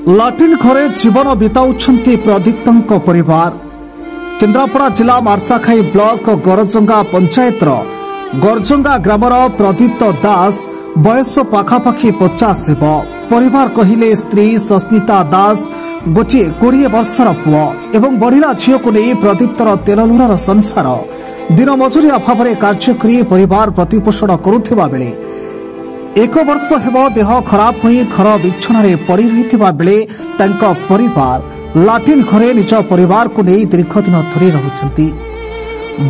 Latin घरे जीवन बिताउछन्ति प्रदीप्तଙ୍କ परिवार। केन्द्रापड़ा जिला मार्साखाई ब्लॉक गरजंगा पंचायतर गरजंगा ग्रामर प्रदीप्त दास बयस पाखापाखि 50 हेब। परिवार कहिले स्त्री सस्मिता दास गोटे 20 वर्षर पुओ एवं बढ़िला झील को नहीं प्रदीप्तर तेललुणार संसार दिन मजुरी अभाव में कार्य करी परिवार प्रतिपोषण करुवा बेले 1 वर्ष हेब देह खराब होई घर बिछणारे पड़ी रहिथिबा बेले तांका परिवार लाटिन घरे निज परिवार को नहीं दीर्घ दिन धरी रहुछंती।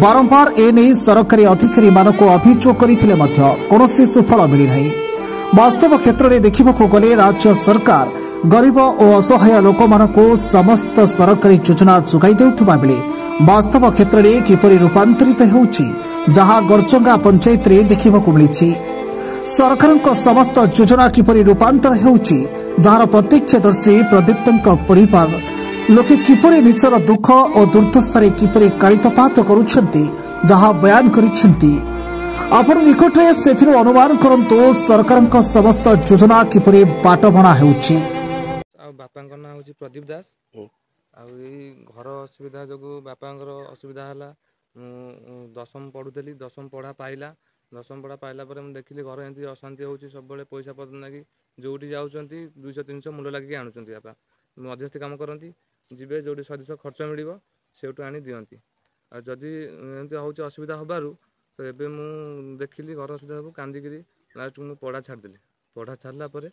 बारंबार एने सरकारी अधिकारी मानको अभियोग करिथिले मध्य कोनोसी सुफल मिली नाही। वास्तव क्षेत्र में देखिबाकू गले राज्य सरकार गरीब और असहाय लोक मानको समस्त सरकारी योजना जोगाई देउथबा बेले वास्तव क्षेत्र में किपरि रूपांतरित हेउछि जहां गरजंगा पंचायत रे देखिबाकू मिलिछि। सरकार समस्त योजना किपरि रूपांतर हेउछि जहार प्रत्यक्षदर्शी प्रदीप्तଙ୍କ परिवार लोके किपरि निजर दुख और दुर्दशारे किपरि कालितपात करुछन्ति जहा बयान करिछन्ति। आपण निकटरे सेथिरु अनुमान करंतु सरकारଙ୍କ समस्त योजना किपरि बाटबणा हेउछि। बापांकर नाम होछि प्रदीप दास आ घर असुविधा जो बापांकर असुविधा हला 10वीं पढ़ुली 10वीं पढ़ा पाइला 10वीं पढ़ा पाइला पर मुझे देखिली घर एमती अशांति होची सब बेले पैसा पत्र ना कि जोटी जाउछंती 200-300 मूल्य लागिक आणुछंती बापा मध्यस्थी काम करती जीवे जोटी 100 खर्च मिल सेठू आनी दियंती आ जदि एमती होची असुविधा हबारु तो एबे मु देखिली घर असुविधा सब कांदिकी लास्ट मु पढ़ा छाड़देली पढ़ा छाड़ला पर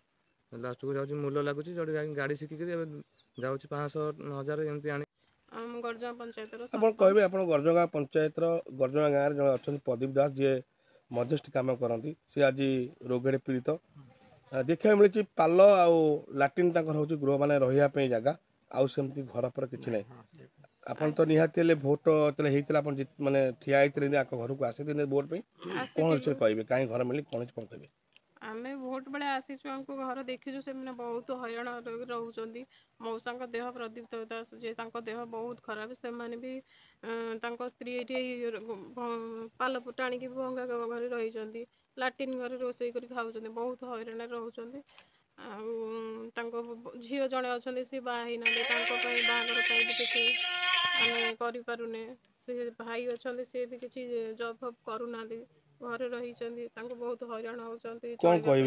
लास्ट को जाउची मूल्य लागुची जोटी गाड़ी शिखिकी एबे जाउची 500,000 एमती आनी गरजंगा पंचायत गरजंगा पंचायत गरजंगा गाँव जन अच्छा प्रदीप दास जी मध्यस्थी काम करती सी आज रोगे पीड़ित देखा मिली पाल आउ लाट्रिन हूँ गृह मान रही जगह आउ सेमती घर पर किसी ना आपन तो निहाती भोट होता माने ठिया घर को आसी भोट कौन विषय कहे कहीं घर मिली कौन कहे आम भोट बेले आसीचु हमको घर देखीचु से बहुत हैरान रोच मौसा देह प्रदीप्त दास जे देह बहुत खराब से भी स्त्री ये पाल टाणी भंगा घर रही लाट्रिन घर रोसे कर खाऊ बहुत हैरान रोच झील जड़े अच्छा सी बाहर बाहर किसी आम करें सी भाई अच्छा सी भी किसी जॉब फब करूना घरे रही बहुत हैरान होती कौन कहे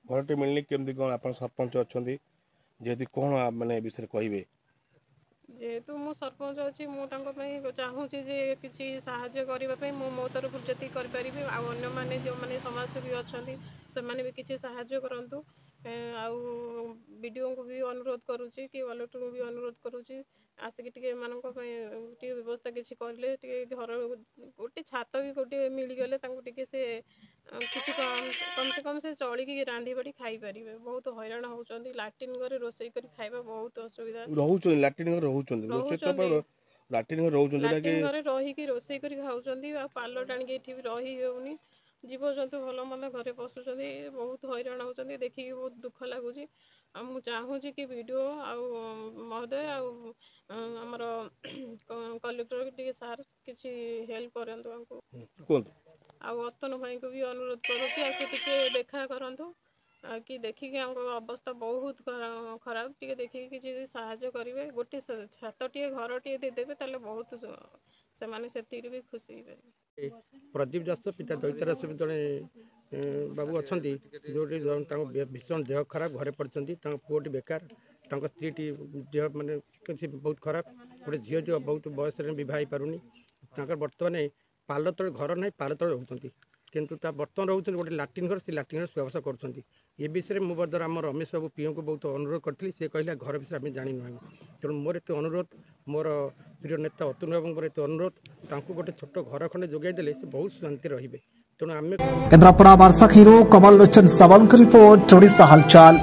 घर मिलनी केमती कौन आप सरपंच अच्छा जेहेतु कौन मैंने विषय कहे जेहेतु मु सरपंच अच्छी मुझे चाहूँगी जे किसी साहाय्य करने मो तरफ जी करें आने मैंने जो मैंने समाजसेवी अच्छा से भी किसी साहाय्य करूँ वीडियो को भी अनुरोध करुच्ची कि कलेक्टर को भी अनुरोध करुच्ची आसिक व्यवस्था किसी करें घर गोटे छात भी गोटे मिलगले से किसी कम से कम से चलिकी रांधि बाड़ी खाई पारे बहुत हैरान होती लाट्रिन घर रोसे कर खाଇବା बहुत असुविधा लाट्रिन घर रही रोसे कर खाऊँ पाल टाणी ये रही होनी जीवजंतु भल मन घरे पशुंट बहुत हैरान होती देखिए बहुत दुख लगुच मुझे चाहूँगी कि वीडियो महोदय आमर कलेक्टर टी सार किसी हेल्प करूँ अतन भाई को भी अनुरोध करुच्ची देखा करूँ कि देखिए हमको अवस्था बहुत खराब टी देखिए किसी साहाय्य करेंगे गोटे छात टे घर टे देदेवे ताले बहुत से भी खुशी हे प्रदीप दास पिता दैत्यराज जड़े बाबू अच्छा जो भीषण देह खराब घरे पड़ती पुओटी बेकार स्त्री देह मानने किसी बहुत खराब गोटे झील जो बहुत बयस बह पारुनी बर्तमान पाल तले घर ना पाल तले रोच किंतु बर्तमान रोच गोटे लाट्रिन घर से लाट्रिन सुव्यवस कर विषय मो बदर आम रमेश बाबू पीओ को बहुत अनुरोध करी सी कहला घर विषय आम जानी ना तेणु मोर एत अनुरोध मोर प्रिय नेता अतुल बाबू एत अनुरोध गोटे छोट घर खंडे जोगाईदे से बहुत शांति रे तेणु आम केन्द्रापड़ा मार्साखाई कमल लोचन सावल रिपोर्ट ओडिशा हालचाल।